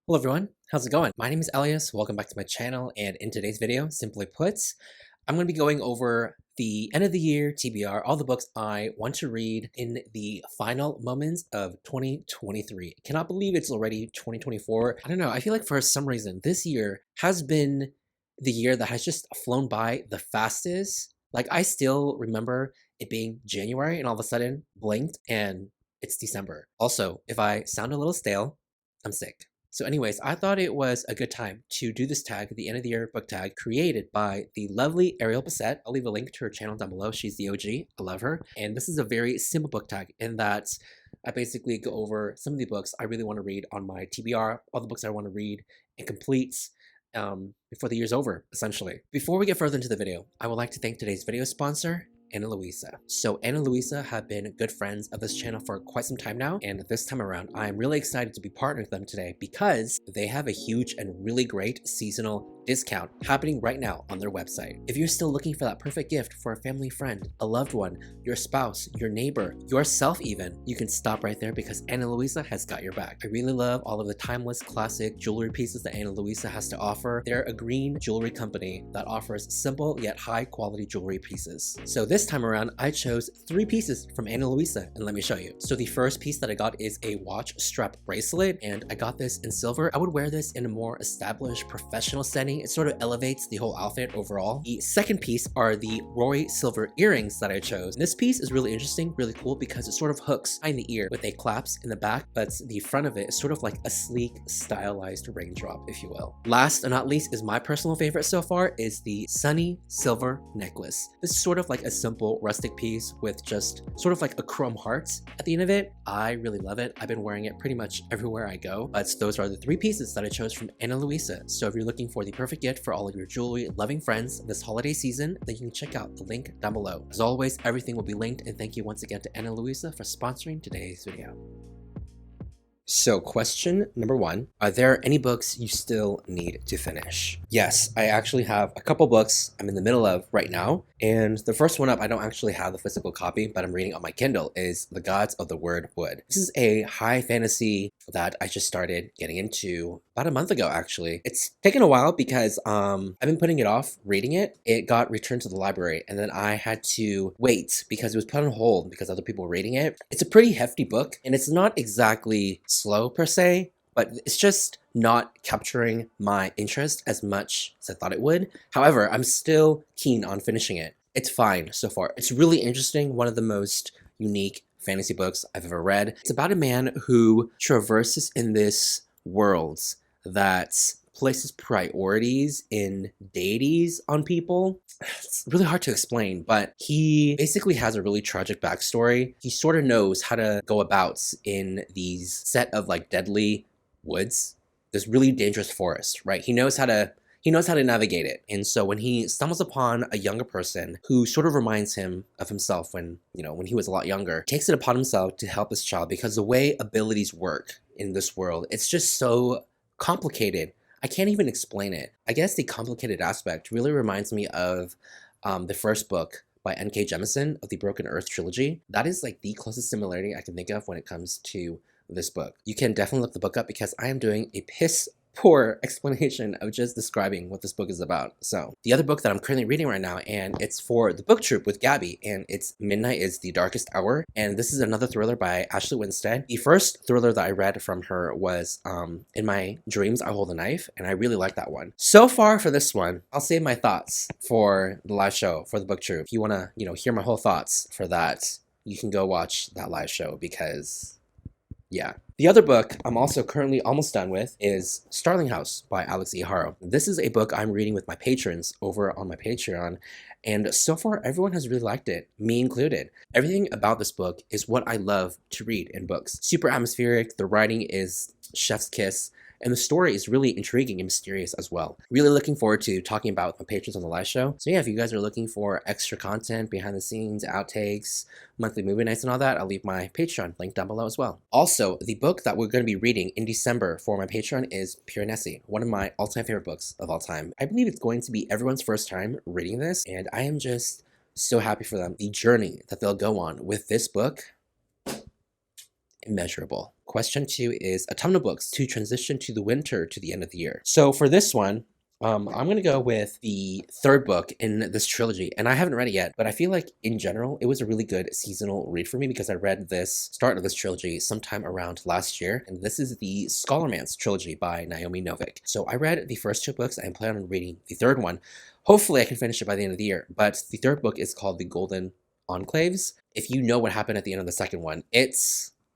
Hello everyone, how's it going? My name is Elias, welcome back to my channel, and in today's video, simply put, I'm going to be going over the end of the year TBR, all the books I want to read in the final moments of 2023. I cannot believe it's already 2024. I don't know, I feel like for some reason, this year has been the year that has just flown by the fastest. Like, I still remember it being January and all of a sudden blinked and it's December. Also, if I sound a little stale, I'm sick. So anyways, I thought it was a good time to do this tag, the end of the year book tag, created by the lovely Ariel Bissett. I'll leave a link to her channel down below. She's the OG. I love her. And this is a very simple book tag in that I basically go over some of the books I really want to read on my TBR, all the books I want to read and complete before the year's over, essentially. Before we get further into the video, I would like to thank today's video sponsor, Ana Luisa. So Ana Luisa have been good friends of this channel for quite some time now, and this time around I'm really excited to be partnering with them today because they have a huge and really great seasonal discount happening right now on their website. If you're still looking for that perfect gift for a family friend, a loved one, your spouse, your neighbor, yourself even, you can stop right there because Ana Luisa has got your back. I really love all of the timeless classic jewelry pieces that Ana Luisa has to offer. They're a green jewelry company that offers simple yet high quality jewelry pieces. So this time around, I chose 3 pieces from Ana Luisa, and let me show you. So the first piece that I got is a watch strap bracelet, and I got this in silver. I would wear this in a more established professional setting. It sort of elevates the whole outfit overall. The second piece are the Roy silver earrings that I chose. And this piece is really interesting, really cool, because it sort of hooks behind the ear with a clasp in the back, but the front of it is sort of like a sleek, stylized raindrop, if you will. Last and not least is my personal favorite so far is the Sunny silver necklace. This is sort of like a simple rustic piece with just sort of like a chrome heart at the end of it. I really love it. I've been wearing it pretty much everywhere I go. But those are the 3 pieces that I chose from Ana Luisa. So if you're looking for the perfect gift for all of your jewelry loving friends this holiday season, then you can check out the link down below. As always, everything will be linked, and thank you once again to Ana Luisa for sponsoring today's video. So question number 1, are there any books you still need to finish? Yes, I actually have a couple books I'm in the middle of right now. And the first one up, I don't actually have the physical copy, but I'm reading on my Kindle, is The Gods of the Word Wood. This is a high fantasy that I just started getting into about a month ago, actually. It's taken a while because I've been putting it off reading it. It got returned to the library, and then I had to wait because it was put on hold because other people were reading it. It's a pretty hefty book, and it's not exactly slow per se, but it's just not capturing my interest as much as I thought it would. However, I'm still keen on finishing it. It's fine so far. It's really interesting, one of the most unique fantasy books I've ever read. It's about a man who traverses in this world that places priorities in deities on people. It's really hard to explain, but he basically has a really tragic backstory. He sort of knows how to go about in these set of like deadly woods, this really dangerous forest, right? He knows how to navigate it. And so when he stumbles upon a younger person who sort of reminds him of himself when he was a lot younger, takes it upon himself to help his child, because the way abilities work in this world, it's just so complicated. I can't even explain it. I guess the complicated aspect really reminds me of the first book by N.K. Jemisin of the Broken Earth trilogy. That is like the closest similarity I can think of when it comes to this book. You can definitely look the book up because I am doing a piss poor explanation of just describing what this book is about. So the other book that I'm currently reading right now, and it's for the book troop with Gabby, and it's Midnight is the Darkest Hour, and this is another thriller by Ashley Winstead. The first thriller that I read from her was In My Dreams I Hold a Knife, and I really like that one. So far for this one, I'll save my thoughts for the live show for the book troop. If you want to hear my whole thoughts for that, you can go watch that live show because yeah. The other book I'm also currently almost done with is Starling House by Alex E. Haro. This is a book I'm reading with my patrons over on my Patreon, and so far everyone has really liked it, me included. Everything about this book is what I love to read in books. Super atmospheric, the writing is chef's kiss, and the story is really intriguing and mysterious as well. Really looking forward to talking about my patrons on the live show. So yeah, if you guys are looking for extra content, behind the scenes, outtakes, monthly movie nights and all that, I'll leave my Patreon link down below as well. Also, the book that we're going to be reading in December for my Patreon is Piranesi, one of my all-time favorite books of all time. I believe it's going to be everyone's first time reading this, and I am just so happy for them. The journey that they'll go on with this book immeasurable. Question 2 is autumnal books to transition to the winter to the end of the year. So for this one, I'm going to go with the third book in this trilogy, and I haven't read it yet, but I feel like in general, it was a really good seasonal read for me because I read this start of this trilogy sometime around last year, and this is the Scholarman's trilogy by Naomi Novik. So I read the first 2 books, and I plan on reading the third one. Hopefully I can finish it by the end of the year, but the third book is called The Golden Enclaves. If you know what happened at the end of the second one,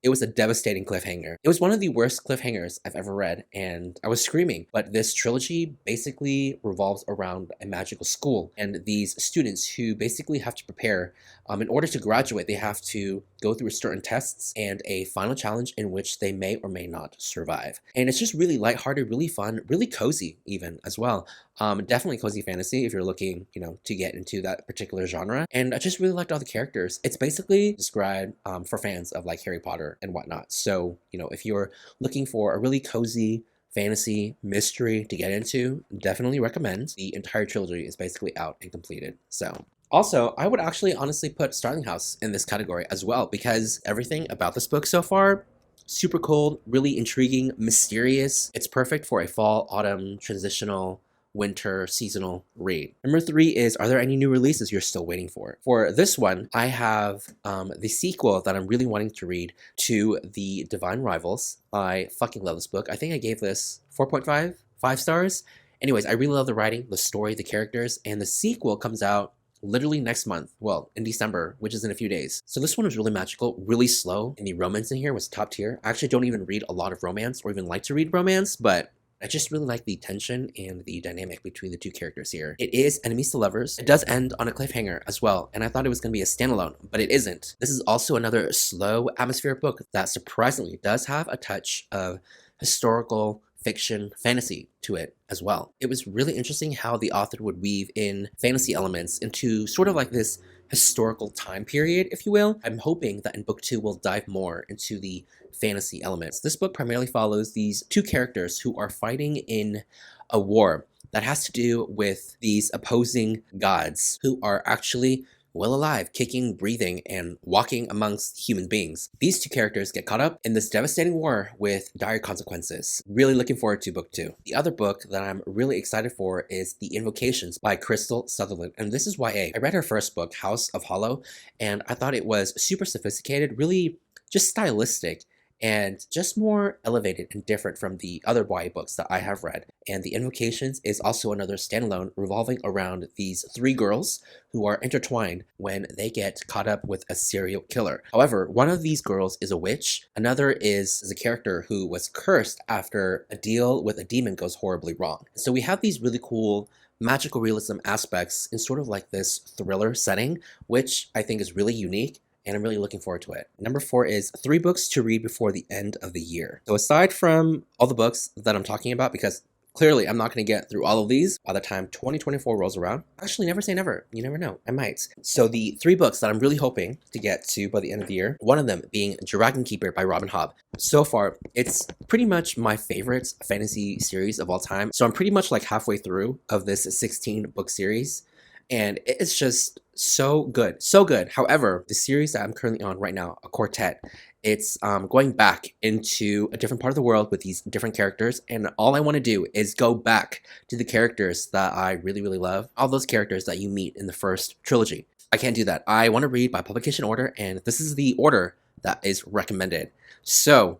it was a devastating cliffhanger. It was one of the worst cliffhangers I've ever read, and I was screaming. But this trilogy basically revolves around a magical school and these students who basically have to prepare. In order to graduate, they have to go through certain tests and a final challenge in which they may or may not survive. And it's just really lighthearted, really fun, really cozy even as well. Definitely cozy fantasy if you're looking, to get into that particular genre. And I just really liked all the characters. It's basically described for fans of like Harry Potter and whatnot. So, if you're looking for a really cozy fantasy mystery to get into, definitely recommend. The entire trilogy is basically out and completed. So also, I would actually honestly put Starling House in this category as well because everything about this book so far, super cool, really intriguing, mysterious. It's perfect for a fall, autumn, transitional, winter, seasonal read. Number 3 is, are there any new releases you're still waiting for? For this one, I have the sequel that I'm really wanting to read to The Divine Rivals. I fucking love this book. I think I gave this 4.5, 5 stars. Anyways, I really love the writing, the story, the characters, and the sequel comes out literally next month, well, in December, which is in a few days. So this one was really magical, really slow, and the romance in here was top tier. I actually don't even read a lot of romance or even like to read romance, but I just really like the tension and the dynamic between the 2 characters here. It is enemies to lovers. It does end on a cliffhanger as well, and I thought it was going to be a standalone, but it isn't. This is also another slow atmospheric book that surprisingly does have a touch of historical fiction fantasy to it as well. It was really interesting how the author would weave in fantasy elements into sort of like this historical time period, if you will. I'm hoping that in book 2 we'll dive more into the fantasy elements. This book primarily follows these 2 characters who are fighting in a war that has to do with these opposing gods who are actually well alive, kicking, breathing, and walking amongst human beings. These 2 characters get caught up in this devastating war with dire consequences. Really looking forward to book 2. The other book that I'm really excited for is The Invocations by Crystal Sutherland, and this is YA. I read her first book, House of Hollow, and I thought it was super sophisticated, really just stylistic, and just more elevated and different from the other YA books that I have read. And The Invocations is also another standalone revolving around these 3 girls who are intertwined when they get caught up with a serial killer. However, one of these girls is a witch, another is a character who was cursed after a deal with a demon goes horribly wrong. So we have these really cool magical realism aspects in sort of like this thriller setting, which I think is really unique, and I'm really looking forward to it. Number 4 is 3 books to read before the end of the year. So aside from all the books that I'm talking about, because clearly I'm not going to get through all of these by the time 2024 rolls around. Actually, never say never. You never know. I might. So the 3 books that I'm really hoping to get to by the end of the year, one of them being Dragon Keeper by Robin Hobb. So far, it's pretty much my favorite fantasy series of all time. So I'm pretty much like halfway through of this 16 book series. And it's just so good, so good. However, the series that I'm currently on right now, A Quartet, it's going back into a different part of the world with these different characters. And all I want to do is go back to the characters that I really, really love. All those characters that you meet in the first trilogy. I can't do that. I want to read by publication order, and this is the order that is recommended. So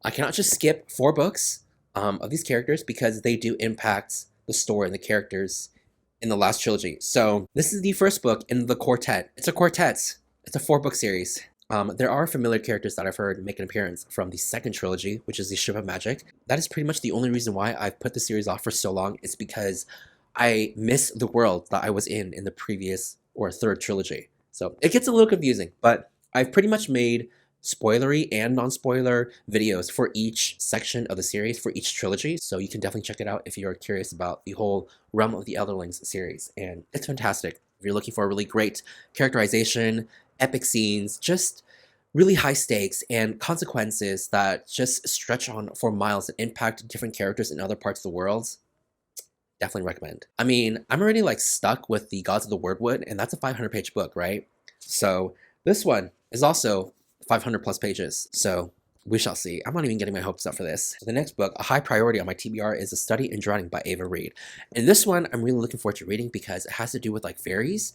I cannot just skip 4 books of these characters because they do impact the story and the characters in the last trilogy. So this is the first book in the quartet. It's a quartet. It's a 4-book series. There are familiar characters that I've heard make an appearance from the second trilogy, which is the Ship of Magic. That is pretty much the only reason why I've put the series off for so long. It's because I miss the world that I was in the previous or third trilogy. So it gets a little confusing, but I've pretty much made spoilery and non-spoiler videos for each section of the series, for each trilogy, so you can definitely check it out if you're curious about the whole Realm of the Elderlings series, and it's fantastic. If you're looking for a really great characterization, epic scenes, just really high stakes and consequences that just stretch on for miles and impact different characters in other parts of the world, definitely recommend. I mean, I'm already like stuck with the Gods of the Wordwood, and that's a 500-page book, right? So this one is also 500 plus pages. So We shall see. I'm not even getting my hopes up for this. The next book, a high priority on my TBR, is A Study in Drowning by Ava Reed. And this one I'm really looking forward to reading because it has to do with like fairies.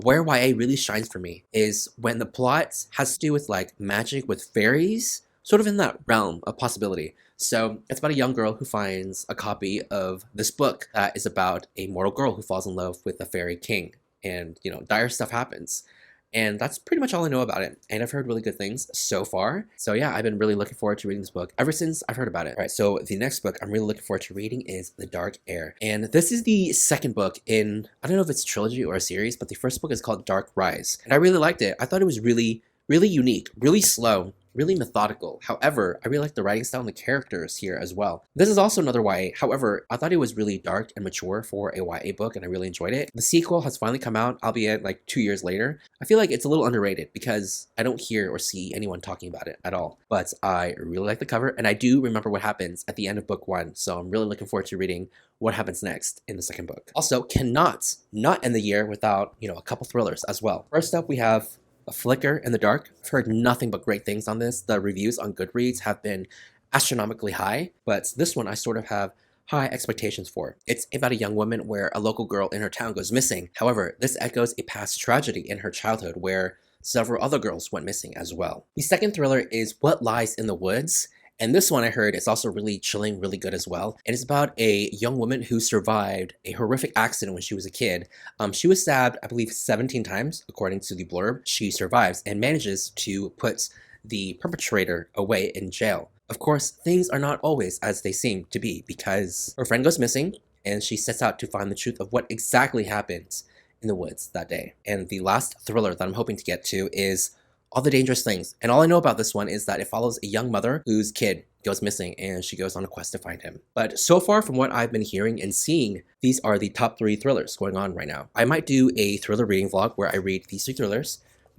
Where YA really shines for me is when the plot has to do with like magic with fairies, sort of in that realm of possibility. So it's about a young girl who finds a copy of this book that is about a mortal girl who falls in love with a fairy king. And, you know, dire stuff happens. And that's pretty much all I know about it. And I've heard really good things so far. So yeah, I've been really looking forward to reading this book ever since I've heard about it. All right, so the next book I'm really looking forward to reading is The Dark Heir. And this is the second book in, I don't know if it's a trilogy or a series, but the first book is called Dark Rise. And I really liked it. I thought it was really unique, really slow, really methodical. However, I really like the writing style and the characters here as well. This is also another YA. However, I thought it was really dark and mature for a YA book, and I really enjoyed it. The sequel has finally come out, albeit like 2 years later. I feel like it's a little underrated because I don't hear or see anyone talking about it at all. But I really like the cover, and I do remember what happens at the end of book 1. So I'm really looking forward to reading what happens next in the second book. Also, cannot not end the year without, you know, a couple thrillers as well. First up, we have A Flicker in the Dark. I've heard nothing but great things on this. The reviews on Goodreads have been astronomically high, but this one I sort of have high expectations for. It's about a young woman where a local girl in her town goes missing. However, this echoes a past tragedy in her childhood where several other girls went missing as well. The second thriller is What Lies in the Woods. And this one I heard is also really chilling, really good as well. And it's about a young woman who survived a horrific accident when she was a kid. She was stabbed, I believe, 17 times, according to the blurb. She survives and manages to put the perpetrator away in jail. Of course, things are not always as they seem to be because her friend goes missing and she sets out to find the truth of what exactly happened in the woods that day. And the last thriller that I'm hoping to get to is All the Dangerous Things. And all I know about this one is that it follows a young mother whose kid goes missing and she goes on a quest to find him. But so far from what I've been hearing and seeing, these are the top 3 thrillers going on right now. I might do a thriller reading vlog where I read these 3 thrillers,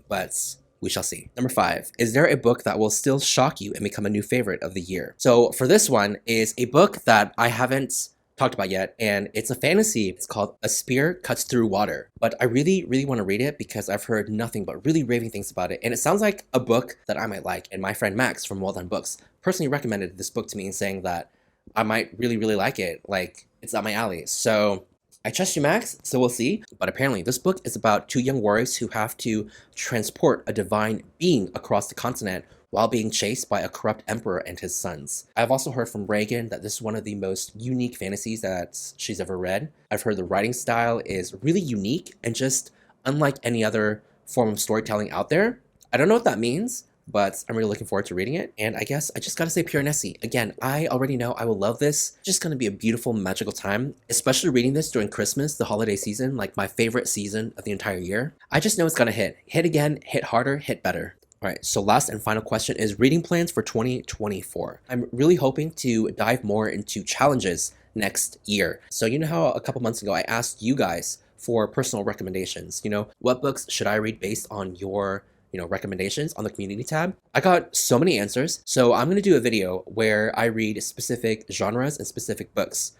but we shall see. Number 5, is there a book that will still shock you and become a new favorite of the year? So for this one is a book that I haven't talked about yet, and it's a fantasy. It's called A Spear Cuts Through Water, but I really want to read it because I've heard nothing but really raving things about it, and it sounds like a book that I might like. And my friend Max from Well Done Books personally recommended this book to me and saying that I might really like it, like it's up my alley. So I trust you, Max, so we'll see. But apparently this book is about 2 young warriors who have to transport a divine being across the continent while being chased by a corrupt emperor and his sons. I've also heard from Reagan that this is one of the most unique fantasies that she's ever read. I've heard the writing style is really unique and just unlike any other form of storytelling out there. I don't know what that means, but I'm really looking forward to reading it. And I guess I just gotta say Pure Nessie. Again, I already know I will love this. It's just gonna be a beautiful, magical time, especially reading this during Christmas, the holiday season, like my favorite season of the entire year. I just know it's gonna hit. Hit again, hit harder, hit better. All right, so last and final question is reading plans for 2024. I'm really hoping to dive more into challenges next year. So you know how a couple months ago I asked you guys for personal recommendations, you know, what books should I read based on your recommendations on the community tab? I got so many answers. So I'm going to do a video where I read specific genres and specific books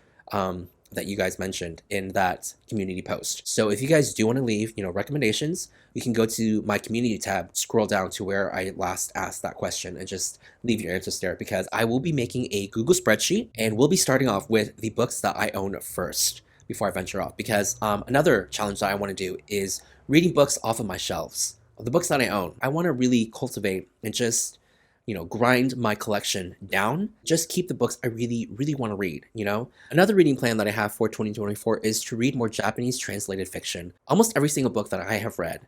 that you guys mentioned in that community post. So if you guys do want to leave, recommendations, you can go to my community tab, scroll down to where I last asked that question and just leave your answers there, because I will be making a Google spreadsheet and we'll be starting off with the books that I own first before I venture off, because another challenge that I want to do is reading books off of my shelves. The books that I own, I want to really cultivate and just, grind my collection down. Just keep the books I really want to read, Another reading plan that I have for 2024 is to read more Japanese translated fiction. Almost every single book that I have read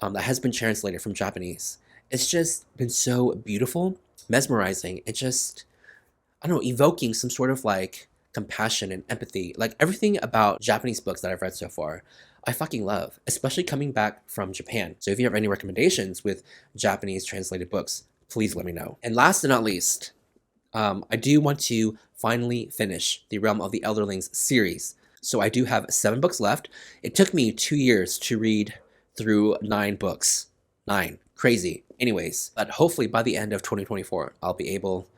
that has been translated from Japanese, it's just been so beautiful, mesmerizing, and just, I don't know, evoking some sort of like compassion and empathy. Like everything about Japanese books that I've read so far, I fucking love, especially coming back from Japan. So if you have any recommendations with Japanese translated books, please let me know. And last but not least, I do want to finally finish the Realm of the Elderlings series. So I do have 7 books left. It took me 2 years to read through 9 books. 9. Crazy. Anyways, but hopefully by the end of 2024, I'll be able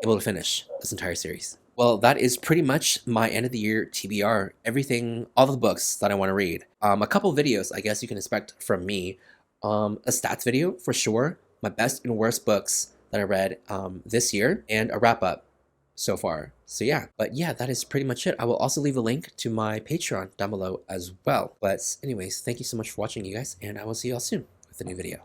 to finish this entire series. Well, that is pretty much my end of the year TBR. Everything, all the books that I want to read. A couple videos I guess you can expect from me. A stats video for sure. My best and worst books that I read this year and a wrap up so far. So yeah, but yeah, that is pretty much it. I will also leave a link to my Patreon down below as well. But anyways, thank you so much for watching, you guys, and I will see you all soon with a new video.